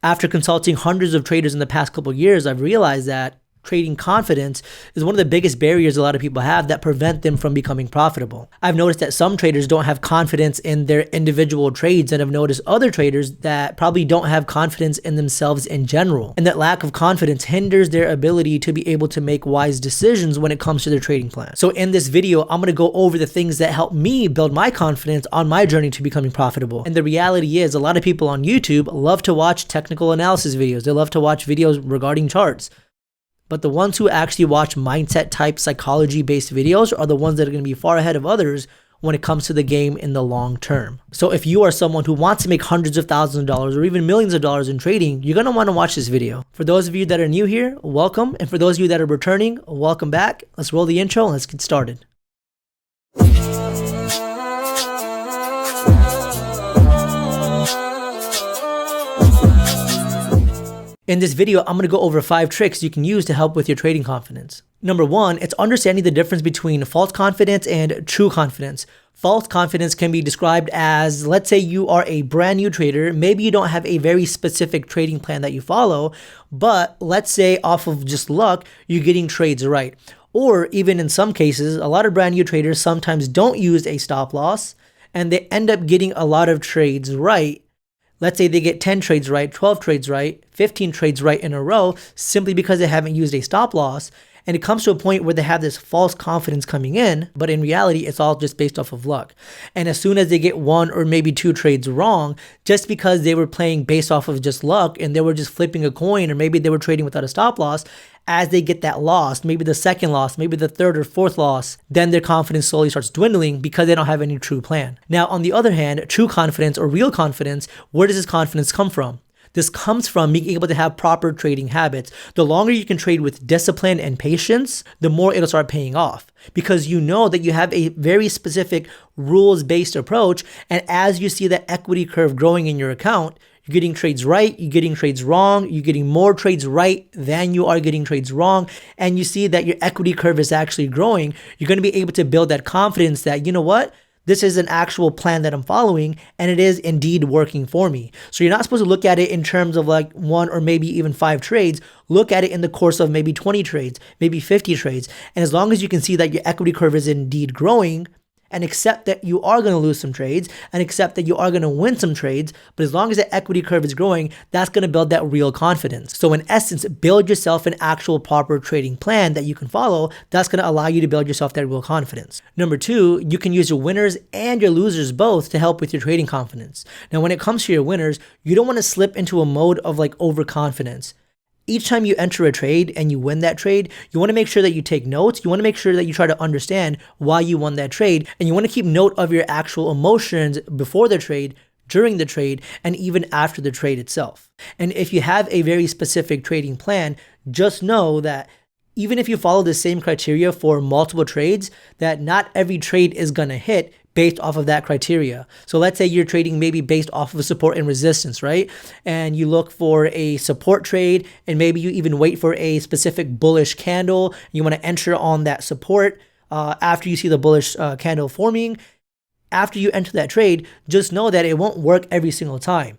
After consulting hundreds of traders in the past couple of years, I've realized that trading confidence is one of the biggest barriers a lot of people have that prevent them from becoming profitable. I've noticed that some traders don't have confidence in their individual trades, and I've noticed other traders that probably don't have confidence in themselves in general. And that lack of confidence hinders their ability to be able to make wise decisions when it comes to their trading plan. So in this video, I'm going to go over the things that help me build my confidence on my journey to becoming profitable. And the reality is, a lot of people on YouTube love to watch technical analysis videos. They love to watch videos regarding charts. But the ones who actually watch mindset type psychology based videos are the ones that are going to be far ahead of others when it comes to the game in the long term. So if you are someone who wants to make hundreds of thousands of dollars or even millions of dollars in trading, you're going to want to watch this video. For those of you that are new here, welcome. And for those of you that are returning, welcome back. Let's roll the intro and let's get started. In this video, I'm going to go over 5 tricks you can use to help with your trading confidence. Number 1, it's understanding the difference between false confidence and true confidence. False confidence can be described as, let's say you are a brand new trader, maybe you don't have a very specific trading plan that you follow, but let's say off of just luck, you're getting trades right. Or even in some cases, a lot of brand new traders sometimes don't use a stop loss and they end up getting a lot of trades right. Let's say they get 10 trades right, 12 trades right, 15 trades right in a row simply because they haven't used a stop loss. And it comes to a point where they have this false confidence coming in, but in reality, it's all just based off of luck. And as soon as they get 1 or maybe 2 trades wrong, just because they were playing based off of just luck and they were just flipping a coin, or maybe they were trading without a stop loss, as they get that loss, maybe the second loss, maybe the third or fourth loss, then their confidence slowly starts dwindling because they don't have any true plan. Now, on the other hand, true confidence or real confidence, where does this confidence come from? This comes from being able to have proper trading habits. The longer you can trade with discipline and patience, the more it'll start paying off because you know that you have a very specific rules-based approach. And as you see that equity curve growing in your account, you're getting trades right, you're getting trades wrong, you're getting more trades right than you are getting trades wrong, and you see that your equity curve is actually growing, you're going to be able to build that confidence that, you know what? This is an actual plan that I'm following and it is indeed working for me. So you're not supposed to look at it in terms of like 1 or maybe even 5 trades. Look at it in the course of maybe 20 trades, maybe 50 trades. And as long as you can see that your equity curve is indeed growing, and accept that you are going to lose some trades and accept that you are going to win some trades. But as long as the equity curve is growing, that's going to build that real confidence. So in essence, build yourself an actual proper trading plan that you can follow. That's going to allow you to build yourself that real confidence. Number 2, you can use your winners and your losers both to help with your trading confidence. Now, when it comes to your winners, you don't want to slip into a mode of like overconfidence. Each time you enter a trade and you win that trade, you want to make sure that you take notes. You want to make sure that you try to understand why you won that trade. And you want to keep note of your actual emotions before the trade, during the trade, and even after the trade itself. And if you have a very specific trading plan, just know that even if you follow the same criteria for multiple trades, that not every trade is going to hit based off of that criteria. So let's say you're trading maybe based off of support and resistance, right? And you look for a support trade and maybe you even wait for a specific bullish candle. You want to enter on that support after you see the bullish candle forming. After you enter that trade, just know that it won't work every single time.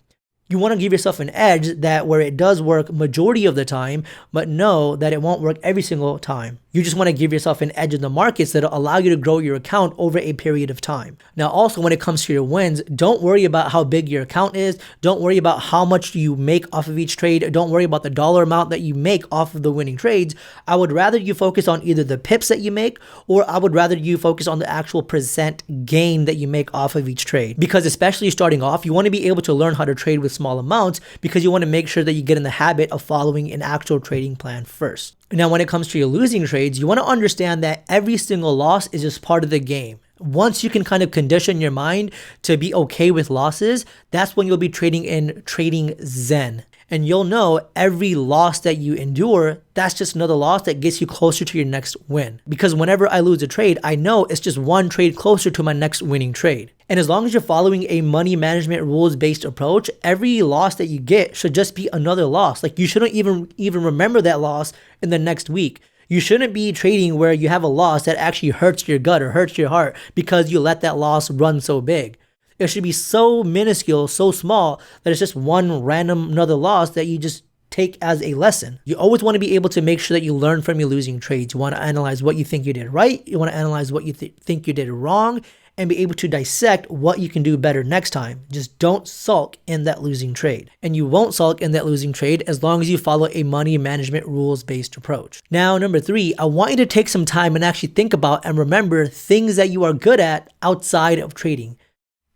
You want to give yourself an edge that where it does work majority of the time, but know that it won't work every single time. You just want to give yourself an edge in the markets that'll allow you to grow your account over a period of time. Now, also when it comes to your wins, don't worry about how big your account is. Don't worry about how much you make off of each trade. Don't worry about the dollar amount that you make off of the winning trades. I would rather you focus on either the pips that you make, or I would rather you focus on the actual percent gain that you make off of each trade. Because especially starting off, you want to be able to learn how to trade with small amounts because you want to make sure that you get in the habit of following an actual trading plan first. Now, when it comes to your losing trades, you want to understand that every single loss is just part of the game. Once you can kind of condition your mind to be okay with losses, that's when you'll be trading in trading zen. And you'll know every loss that you endure, that's just another loss that gets you closer to your next win. Because whenever I lose a trade, I know it's just one trade closer to my next winning trade. And as long as you're following a money management rules-based approach, every loss that you get should just be another loss. Like you shouldn't even remember that loss in the next week. You shouldn't be trading where you have a loss that actually hurts your gut or hurts your heart because you let that loss run so big. It should be so minuscule, so small, that it's just one random another loss that you just take as a lesson. You always want to be able to make sure that you learn from your losing trades. You want to analyze what you think you did right. You want to analyze what you think you did wrong, and be able to dissect what you can do better next time. Just don't sulk in that losing trade. And you won't sulk in that losing trade as long as you follow a money management rules-based approach. Now, number 3, I want you to take some time and actually think about and remember things that you are good at outside of trading.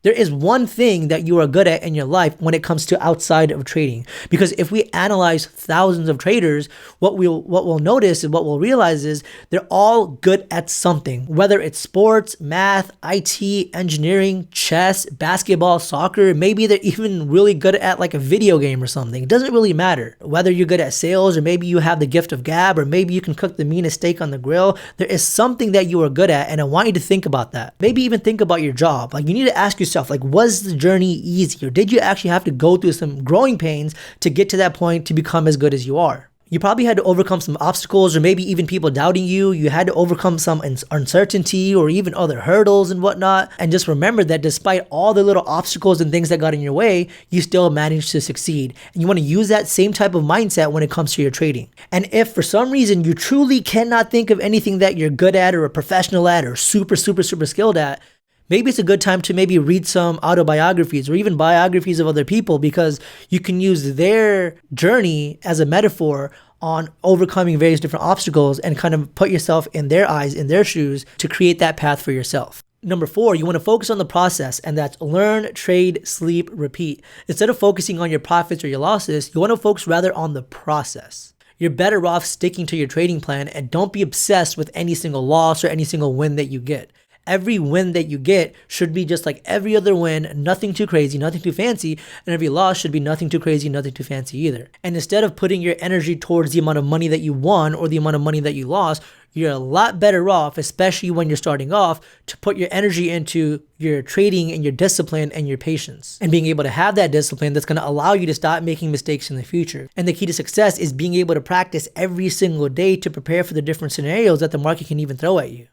There is one thing that you are good at in your life when it comes to outside of trading. Because if we analyze thousands of traders, what we'll notice and what we'll realize is they're all good at something. Whether it's sports, math, IT, engineering, chess, basketball, soccer, maybe they're even really good at like a video game or something. It doesn't really matter. Whether you're good at sales, or maybe you have the gift of gab, or maybe you can cook the meanest steak on the grill. There is something that you are good at, and I want you to think about that. Maybe even think about your job. Like, you need to ask yourself, like, was the journey easy, or did you actually have to go through some growing pains to get to that point to become as good as you are? You probably had to overcome some obstacles, or maybe even people doubting you. You had to overcome some uncertainty or even other hurdles and whatnot. And just remember that despite all the little obstacles and things that got in your way, you still managed to succeed. And you want to use that same type of mindset when it comes to your trading. And if for some reason you truly cannot think of anything that you're good at, or a professional at, or super skilled at, maybe it's a good time to maybe read some autobiographies or even biographies of other people, because you can use their journey as a metaphor on overcoming various different obstacles and kind of put yourself in their eyes, in their shoes, to create that path for yourself. Number 4, you want to focus on the process, and that's learn, trade, sleep, repeat. Instead of focusing on your profits or your losses, you want to focus rather on the process. You're better off sticking to your trading plan, and don't be obsessed with any single loss or any single win that you get. Every win that you get should be just like every other win, nothing too crazy, nothing too fancy, and every loss should be nothing too crazy, nothing too fancy either. And instead of putting your energy towards the amount of money that you won or the amount of money that you lost, you're a lot better off, especially when you're starting off, to put your energy into your trading and your discipline and your patience, and being able to have that discipline that's going to allow you to stop making mistakes in the future. And the key to success is being able to practice every single day to prepare for the different scenarios that the market can even throw at you.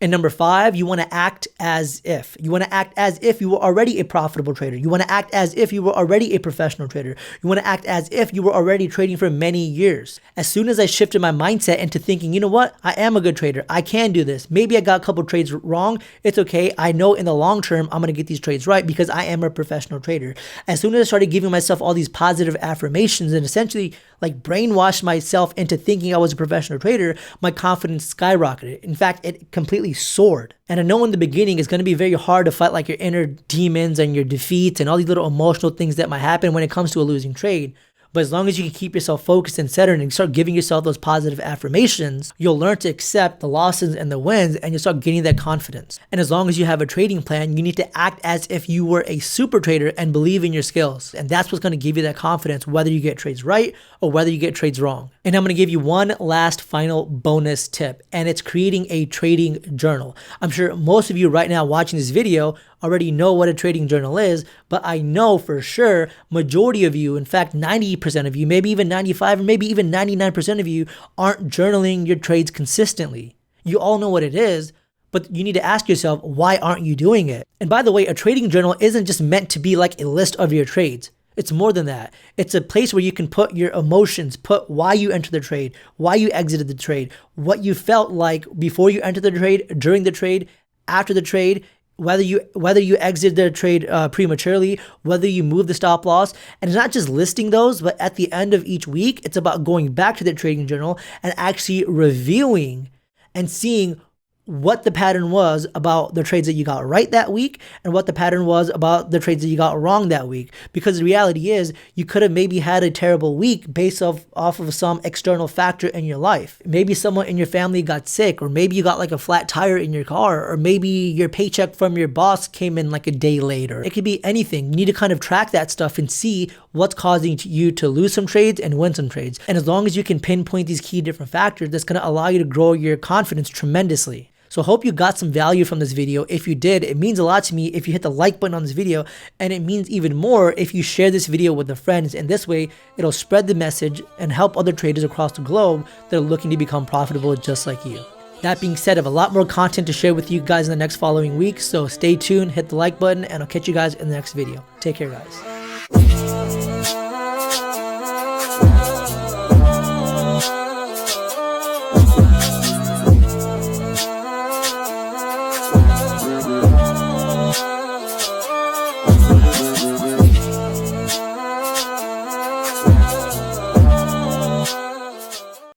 And number 5, you want to act as if. You want to act as if you were already a profitable trader. You want to act as if you were already a professional trader. You want to act as if you were already trading for many years. As soon as I shifted my mindset into thinking, you know what, I am a good trader, I can do this. Maybe I got a couple trades wrong. It's okay. I know in the long term, I'm going to get these trades right because I am a professional trader. As soon as I started giving myself all these positive affirmations and essentially like brainwashed myself into thinking I was a professional trader, my confidence skyrocketed. In fact, it completely soared. And I know in the beginning it's going to be very hard to fight like your inner demons and your defeats and all these little emotional things that might happen when it comes to a losing trade. But as long as you can keep yourself focused and centered and start giving yourself those positive affirmations, you'll learn to accept the losses and the wins, and you'll start getting that confidence. And as long as you have a trading plan, you need to act as if you were a super trader and believe in your skills. And that's what's going to give you that confidence, whether you get trades right or whether you get trades wrong. And I'm going to give you one last final bonus tip, and it's creating a trading journal. I'm sure most of you right now watching this video already know what a trading journal is, but I know for sure majority of you, in fact 90% of you, maybe even 95 or maybe even 99% of you aren't journaling your trades consistently. You all know what it is, but you need to ask yourself, why aren't you doing it? And by the way, a trading journal isn't just meant to be like a list of your trades. It's more than that. It's a place where you can put your emotions, put why you entered the trade, why you exited the trade, what you felt like before you entered the trade, during the trade, after the trade, whether you exit the trade prematurely, whether you move the stop loss. And it's not just listing those, but at the end of each week, it's about going back to the trading journal and actually reviewing and seeing what the pattern was about the trades that you got right that week and what the pattern was about the trades that you got wrong that week. Because the reality is you could have maybe had a terrible week based off of some external factor in your life. Maybe someone in your family got sick, or maybe you got like a flat tire in your car, or maybe your paycheck from your boss came in like a day later. It could be anything. You need to kind of track that stuff and see what's causing you to lose some trades and win some trades. And as long as you can pinpoint these key different factors, that's going to allow you to grow your confidence tremendously. So I hope you got some value from this video. If you did, it means a lot to me if you hit the like button on this video, and it means even more if you share this video with your friends. And this way, it'll spread the message and help other traders across the globe that are looking to become profitable just like you. That being said, I have a lot more content to share with you guys in the next following weeks, so stay tuned, hit the like button, and I'll catch you guys in the next video. Take care, guys.